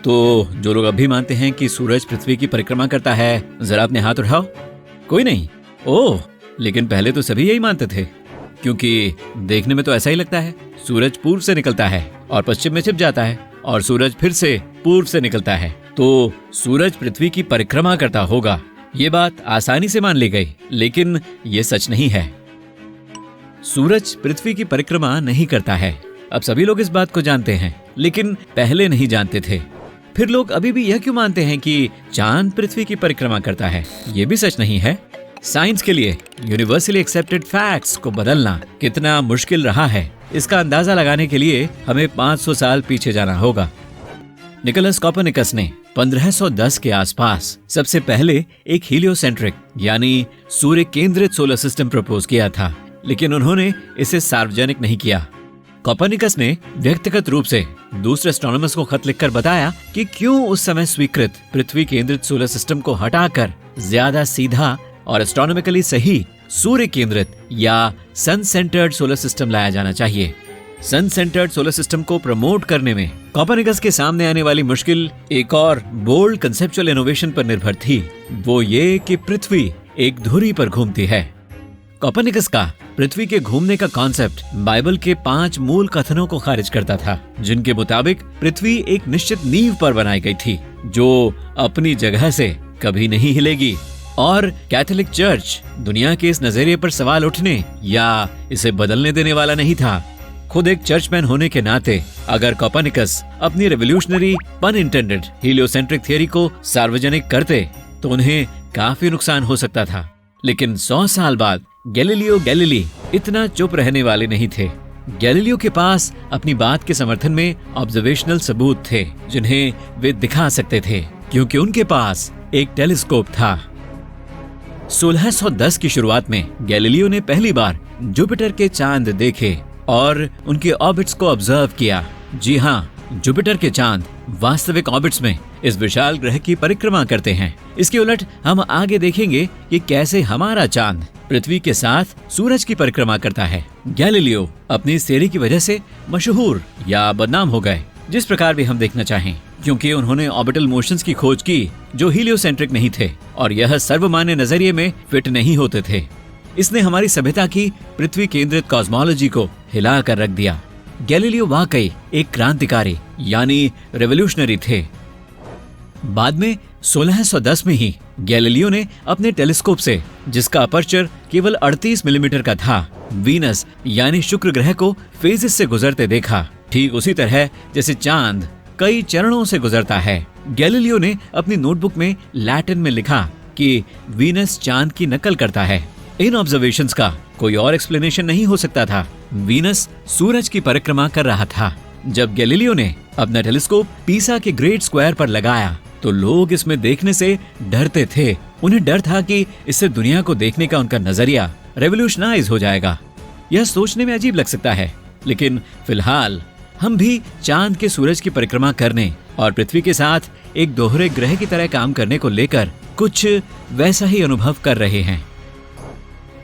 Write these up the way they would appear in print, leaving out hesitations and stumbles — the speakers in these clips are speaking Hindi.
तो जो लोग अभी मानते हैं कि सूरज पृथ्वी की परिक्रमा करता है, जरा अपने हाथ उठाओ। कोई नहीं? ओह, लेकिन पहले तो सभी यही मानते थे, क्योंकि देखने में तो ऐसा ही लगता है। सूरज पूर्व से निकलता है और पश्चिम में छिप जाता है, और सूरज फिर से पूर्व से निकलता है, तो सूरज पृथ्वी की परिक्रमा करता होगा। ये बात आसानी से मान ली गई, लेकिन ये सच नहीं है। सूरज पृथ्वी की परिक्रमा नहीं करता है। अब सभी लोग इस बात को जानते हैं, लेकिन पहले नहीं जानते थे। फिर लोग अभी भी यह क्यों मानते हैं कि चांद पृथ्वी की परिक्रमा करता है? ये भी सच नहीं है। साइंस के लिए यूनिवर्सली एक्सेप्टेड फैक्ट्स को बदलना कितना मुश्किल रहा है, इसका अंदाजा लगाने के लिए हमें 500 साल पीछे जाना होगा। निकोलस कोपर्निकस ने 1510 के आसपास सबसे पहले एक हीलियोसेंट्रिक यानी सूर्य केंद्रित सोलर सिस्टम प्रपोज किया था, लेकिन उन्होंने इसे सार्वजनिक नहीं किया। कोपर्निकस ने व्यक्तिगत रूप से दूसरे एस्ट्रोनॉमर्स को खत लिखकर बताया कि क्यों उस समय स्वीकृत पृथ्वी केंद्रित सोलर सिस्टम को हटाकर ज्यादा सीधा और एस्ट्रोनॉमिकली सही सूर्य केंद्रित या सन सेंटर्ड सोलर सिस्टम लाया जाना चाहिए। सन सेंटर्ड सोलर सिस्टम को प्रमोट करने में कोपर्निकस के सामने आने वाली मुश्किल एक और बोल्ड कंसेप्चुअल इनोवेशन पर निर्भर थी, वो ये कि पृथ्वी एक धुरी पर घूमती है। कोपर्निकस का पृथ्वी के घूमने का कॉन्सेप्ट बाइबल के 5 मूल कथनों को खारिज करता था, जिनके मुताबिक पृथ्वी एक निश्चित नींव पर बनाई गई थी जो अपनी जगह से कभी नहीं हिलेगी। और कैथोलिक चर्च दुनिया के इस नजरिए पर सवाल उठने या इसे बदलने देने वाला नहीं था। खुद एक चर्चमैन होने के नाते अगर कोपर्निकस अपनी रेवोल्यूशनरी पन इंटेंडेड हीलियोसेंट्रिक थियरी को सार्वजनिक करते तो उन्हें काफी नुकसान हो सकता था। लेकिन 100 साल बाद गैलीलियो गैलीली इतना चुप रहने वाले नहीं थे। गैलीलियो के पास अपनी बात के समर्थन में ऑब्जर्वेशनल सबूत थे जिन्हें वे दिखा सकते थे, क्योंकि उनके पास एक टेलीस्कोप था। 1610 की शुरुआत में गैलीलियो ने पहली बार जुपिटर के चांद देखे और उनके ऑर्बिट्स को ऑब्जर्व किया। जी हाँ, जुपिटर के चांद वास्तविक ऑर्बिट्स में इस विशाल ग्रह की परिक्रमा करते हैं। इसके उलट हम आगे देखेंगे कि कैसे हमारा चांद पृथ्वी के साथ सूरज की परिक्रमा करता है। गैलीलियो अपनी इस थियरी की वजह से मशहूर या बदनाम हो गए, जिस प्रकार भी हम देखना चाहें, क्योंकि उन्होंने ऑर्बिटल मोशंस की खोज की जो हीलियोसेंट्रिक नहीं थे और यह सर्वमान्य नजरिए में फिट नहीं होते थे। इसने हमारी सभ्यता की पृथ्वी केंद्रित कॉस्मोलॉजी को हिला कर रख दिया। गैलीलियो वाकई एक क्रांतिकारी यानी रेवोल्यूशनरी थे। बाद में 1610 में ही गैलीलियो ने अपने टेलीस्कोप से, जिसका अपर्चर केवल 38 मिलीमीटर का था, वीनस यानी शुक्र ग्रह को फेजेस से गुजरते देखा, ठीक उसी तरह जैसे चांद कई चरणों से गुजरता है। गैलीलियो ने अपनी नोटबुक में लैटिन में लिखा कि वीनस चांद की नकल करता है। इन ऑब्जर्वेशंस का कोई और एक्सप्लेनेशन नहीं हो सकता था। वीनस सूरज की परिक्रमा कर रहा था। जब गैलीलियो ने अपना टेलीस्कोप पीसा के ग्रेट स्क्वायर पर लगाया तो लोग इसमें देखने से डरते थे। उन्हें डर था कि इससे दुनिया को देखने का उनका नजरिया रेवोल्यूशनाइज हो जाएगा। यह सोचने में अजीब लग सकता है, लेकिन फिलहाल हम भी चांद के सूरज की परिक्रमा करने और पृथ्वी के साथ एक दोहरे ग्रह की तरह काम करने को लेकर कुछ वैसा ही अनुभव कर रहे हैं।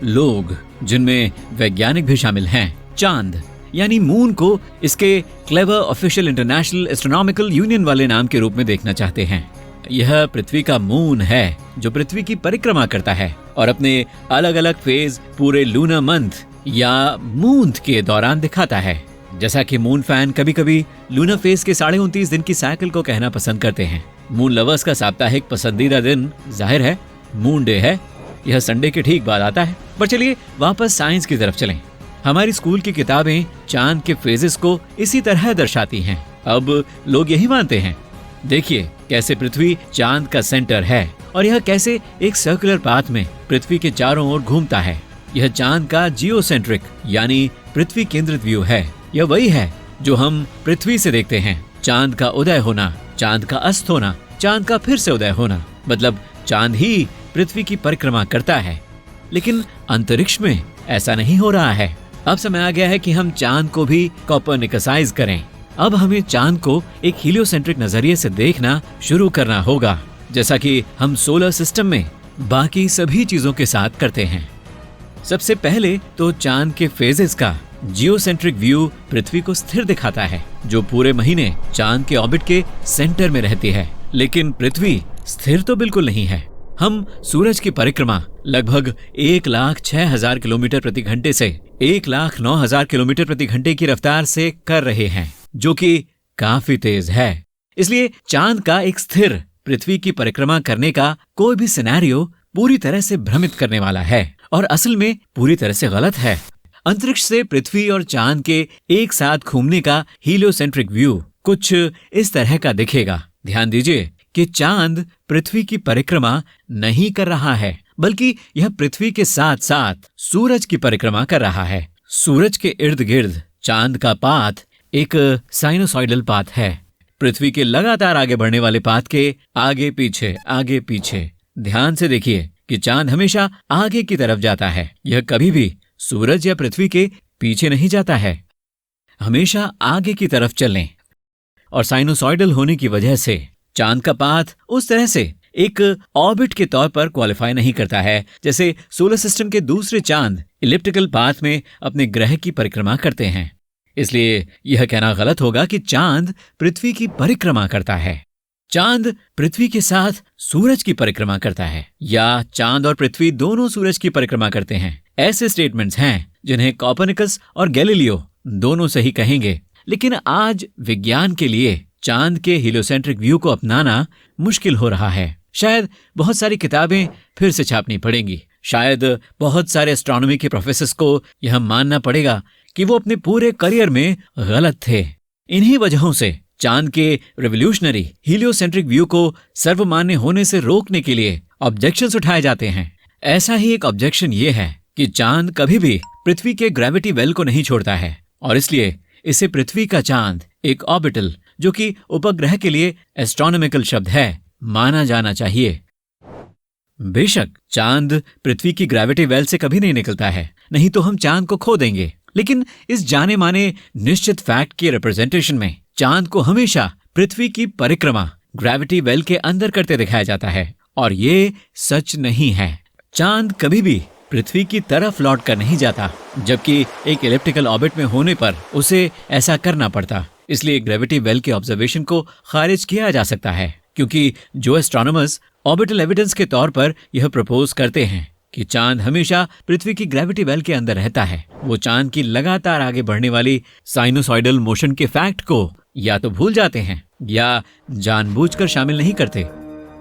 लोग, जिनमें वैज्ञानिक भी शामिल हैं, चांद यानी मून को इसके clever official international astronomical union वाले नाम के रूप में देखना चाहते हैं। यह पृथ्वी का मून है जो पृथ्वी की परिक्रमा करता है और अपने अलग अलग फेज पूरे लूनर मंथ या मून के दौरान दिखाता है। जैसा कि मून फैन कभी कभी लूनर फेज के 29.5 दिन की साइकिल को कहना पसंद करते हैं। मून लवर्स का साप्ताहिक पसंदीदा दिन जाहिर है मून डे है। यह संडे के ठीक बाद आता है। पर चलिए वापस साइंस की तरफ चलें। हमारी स्कूल की किताबें चांद के फेजेस को इसी तरह दर्शाती हैं। अब लोग यही मानते हैं। देखिए कैसे पृथ्वी चांद का सेंटर है और यह कैसे एक सर्कुलर पाथ में पृथ्वी के चारों ओर घूमता है। यह चांद का जियोसेंट्रिक यानी पृथ्वी केंद्रित व्यू है। यह वही है जो हम पृथ्वी से देखते हैं। चांद का उदय होना, चांद का अस्त होना, चांद का फिर से उदय होना, मतलब चांद ही पृथ्वी की परिक्रमा करता है। लेकिन अंतरिक्ष में ऐसा नहीं हो रहा है। अब समय आ गया है कि हम चांद को भी कोपर्निकसाइज करें। अब हमें चांद को एक हीलियोसेंट्रिक नजरिए से देखना शुरू करना होगा, जैसा कि हम सोलर सिस्टम में बाकी सभी चीजों के साथ करते हैं। सबसे पहले तो चांद के फेजेस का जियोसेंट्रिक व्यू पृथ्वी को स्थिर दिखाता है। जो पूरे महीने चांद के ऑर्बिट के सेंटर में रहती है। लेकिन पृथ्वी स्थिर तो बिल्कुल नहीं है। हम सूरज की परिक्रमा लगभग 1,06,000 किलोमीटर प्रति घंटे से 1,09,000 किलोमीटर प्रति घंटे की रफ्तार से कर रहे हैं, जो कि काफी तेज है। इसलिए चांद का एक स्थिर पृथ्वी की परिक्रमा करने का कोई भी सिनेरियो पूरी तरह से भ्रमित करने वाला है और असल में पूरी तरह से गलत है। अंतरिक्ष से पृथ्वी और चांद के एक साथ घूमने का हीलियोसेंट्रिक व्यू कुछ इस तरह का दिखेगा। ध्यान दीजिए कि चांद पृथ्वी की परिक्रमा नहीं कर रहा है, बल्कि यह पृथ्वी के साथ साथ सूरज की परिक्रमा कर रहा है। सूरज के इर्द गिर्द चांद का पाथ एक साइनोसॉइडल पाथ है। पृथ्वी के लगातार आगे बढ़ने वाले पाथ के आगे पीछे। ध्यान से देखिए कि चांद हमेशा आगे की तरफ जाता है। यह कभी भी सूरज या पृथ्वी के पीछे नहीं जाता है, हमेशा आगे की तरफ चलें। और साइनोसॉइडल होने की वजह से चांद का पाथ उस तरह से एक ऑर्बिट के तौर पर क्वालिफाई नहीं करता है जैसे सोलर सिस्टम के दूसरे चांद इलिप्टिकल पाथ में अपने ग्रह की परिक्रमा करते हैं। इसलिए यह कहना गलत होगा कि चांद पृथ्वी की परिक्रमा करता है। चांद पृथ्वी के साथ सूरज की परिक्रमा करता है, या चांद और पृथ्वी दोनों सूरज की परिक्रमा करते हैं। ऐसे स्टेटमेंट्स हैं जिन्हें कोपर्निकस और गैलीलियो दोनों सही कहेंगे। लेकिन आज विज्ञान के लिए चांद के हीलियोसेंट्रिक व्यू को अपनाना मुश्किल हो रहा है। शायद बहुत सारी किताबें फिर से छापनी पड़ेंगी। शायद बहुत सारे एस्ट्रोनॉमी के प्रोफेसर्स को यह मानना पड़ेगा कि वो अपने पूरे करियर में गलत थे। इन्हीं वजहों से चांद के रेवोल्यूशनरी हीलियोसेंट्रिक व्यू को सर्वमान्य होने से रोकने के लिए ऑब्जेक्शंस उठाए जाते हैं। ऐसा ही एक ऑब्जेक्शन ये है कि चांद कभी भी पृथ्वी के ग्रेविटी वेल को नहीं छोड़ता है और इसलिए इसे पृथ्वी का चांद, एक ऑर्बिटल, जो कि उपग्रह के लिए एस्ट्रोनॉमिकल शब्द है, माना जाना चाहिए। बेशक चांद पृथ्वी की ग्रेविटी वेल से कभी नहीं निकलता है, नहीं तो हम चांद को खो देंगे। लेकिन इस जाने माने निश्चित फैक्ट के रिप्रेजेंटेशन में चांद को हमेशा पृथ्वी की परिक्रमा ग्रेविटी वेल के अंदर करते दिखाया जाता है, और ये सच नहीं है। चांद कभी भी पृथ्वी की तरफ लौट कर नहीं जाता, जबकि एक इलिप्टिकल ऑर्बिट में होने पर उसे ऐसा करना पड़ता। इसलिए ग्रेविटी वेल के ऑब्जर्वेशन को खारिज किया जा सकता है, क्योंकि जो एस्ट्रोनॉमर्स ऑर्बिटल एविडेंस के तौर पर यह प्रपोज करते हैं कि चांद हमेशा पृथ्वी की ग्रेविटी वेल के अंदर रहता है, वो चांद की लगातार आगे बढ़ने वाली साइनोसॉइडल मोशन के फैक्ट को या तो भूल जाते हैं या जानबूझकर शामिल नहीं करते।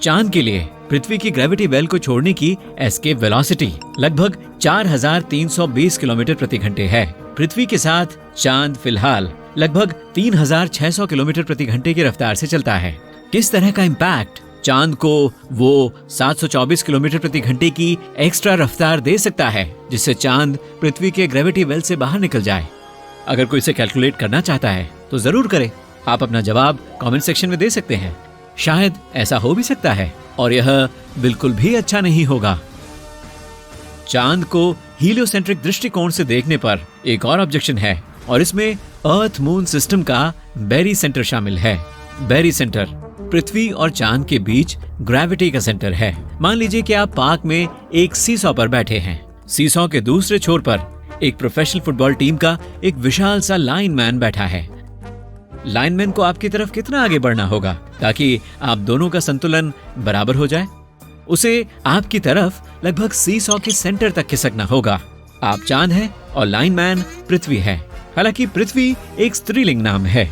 चांद के लिए पृथ्वी की ग्रेविटी वेल को छोड़ने की एस्केप वेलोसिटी लगभग 4,320 किलोमीटर प्रति घंटे है। पृथ्वी के साथ चांद फिलहाल लगभग 3,600 किलोमीटर प्रति घंटे की रफ्तार से चलता है। किस तरह का इम्पैक्ट चांद को वो 724 किलोमीटर प्रति घंटे की एक्स्ट्रा रफ्तार दे सकता है, जिससे चांद पृथ्वी के ग्रेविटी वेल से बाहर निकल जाए? अगर कोई इसे कैलकुलेट करना चाहता है तो जरूर करे। आप अपना जवाब कमेंट सेक्शन में दे सकते हैं। शायद ऐसा हो भी सकता है, और यह बिल्कुल भी अच्छा नहीं होगा। चांद को हीलियोसेंट्रिक दृष्टिकोण से देखने पर एक और ऑब्जेक्शन है, और इसमें अर्थ मून सिस्टम का बेरी सेंटर शामिल है। बेरी सेंटर पृथ्वी और चांद के बीच ग्रेविटी का सेंटर है। मान लीजिए कि आप पार्क में एक सीसॉ पर बैठे हैं। सीसॉ के दूसरे छोर पर एक प्रोफेशनल फुटबॉल टीम का एक विशाल सा लाइनमैन बैठा है। लाइनमैन को आपकी तरफ कितना आगे बढ़ना होगा ताकि आप दोनों का संतुलन बराबर हो जाए? उसे आपकी तरफ लगभग सीसॉ के सेंटर तक खिसकना होगा। आप चांद हैं और लाइनमैन पृथ्वी है। हालांकि पृथ्वी एक स्त्रीलिंग नाम है।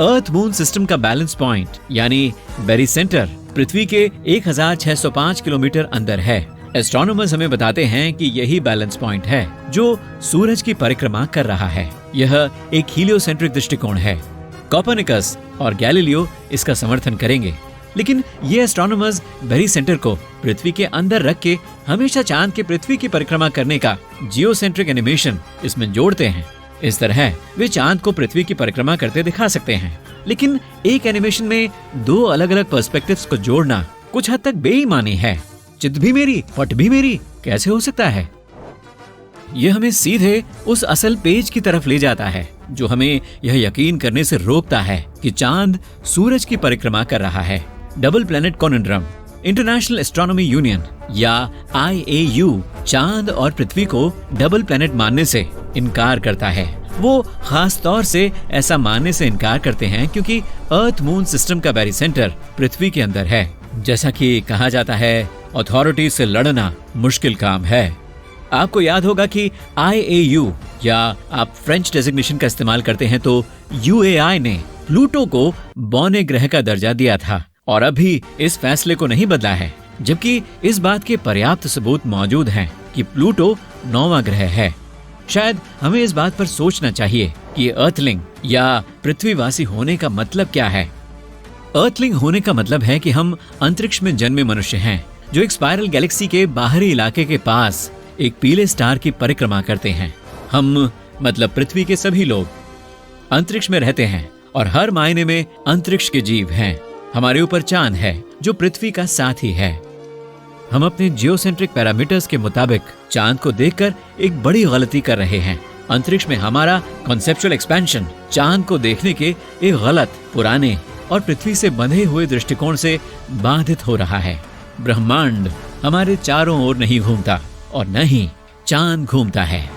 अर्थ मून सिस्टम का बैलेंस पॉइंट यानी बेरी सेंटर पृथ्वी के 1,605 किलोमीटर अंदर है। एस्ट्रोनॉमर्स हमें बताते हैं कि यही बैलेंस पॉइंट है जो सूरज की परिक्रमा कर रहा है। यह एक हीलियोसेंट्रिक दृष्टिकोण है। कोपर्निकस और गैलीलियो इसका समर्थन करेंगे, लेकिन ये एस्ट्रोनॉमर्स बेरी सेंटर को पृथ्वी के अंदर रख के हमेशा चांद के पृथ्वी की परिक्रमा करने का जियोसेंट्रिक एनिमेशन इसमें जोड़ते हैं। इस तरह वे चांद को पृथ्वी की परिक्रमा करते दिखा सकते हैं। लेकिन एक एनिमेशन में दो अलग अलग पर्सपेक्टिव्स को जोड़ना कुछ हद तक बेईमानी है। चित भी मेरी पट भी मेरी कैसे हो सकता है? यह हमें सीधे उस असल पेज की तरफ ले जाता है जो हमें यह यकीन करने से रोकता है कि चांद सूरज की परिक्रमा कर रहा है। Double planet conundrum International Astronomy Union या IAU चांद और पृथ्वी को डबल प्लैनेट मानने से इनकार करता है वो खास तौर से ऐसा मानने से इनकार करते हैं क्योंकि अर्थ मून सिस्टम का बैरीसेंटर पृथ्वी के अंदर है। जैसा कि कहा जाता है, अथॉरिटी से लड़ना मुश्किल काम है। आपको याद होगा कि IAU या आप फ्रेंच डेजिग्नेशन का इस्तेमाल करते हैं तो UAI ने प्लूटो को बौने ग्रह का दर्जा दिया था और अभी इस फैसले को नहीं बदला है, जबकि इस बात के पर्याप्त सबूत मौजूद हैं कि प्लूटो 9वां ग्रह है। शायद हमें इस बात पर सोचना चाहिए कि अर्थलिंग या पृथ्वीवासी होने का मतलब क्या है। अर्थलिंग होने का मतलब है कि हम अंतरिक्ष में जन्मे मनुष्य हैं जो एक स्पाइरल गैलेक्सी के बाहरी इलाके के पास एक पीले स्टार की परिक्रमा करते हैं। हम मतलब पृथ्वी के सभी लोग अंतरिक्ष में रहते हैं और हर मायने में अंतरिक्ष के जीव हैं। हमारे ऊपर चांद है जो पृथ्वी का साथी है। हम अपने जियोसेंट्रिक पैरामीटर्स के मुताबिक चांद को देखकर एक बड़ी गलती कर रहे हैं। अंतरिक्ष में हमारा कॉन्सेप्चुअल एक्सपेंशन चांद को देखने के एक गलत, पुराने और पृथ्वी से बंधे हुए दृष्टिकोण से बाधित हो रहा है। ब्रह्मांड हमारे चारों ओर नहीं घूमता और न ही चांद घूमता है।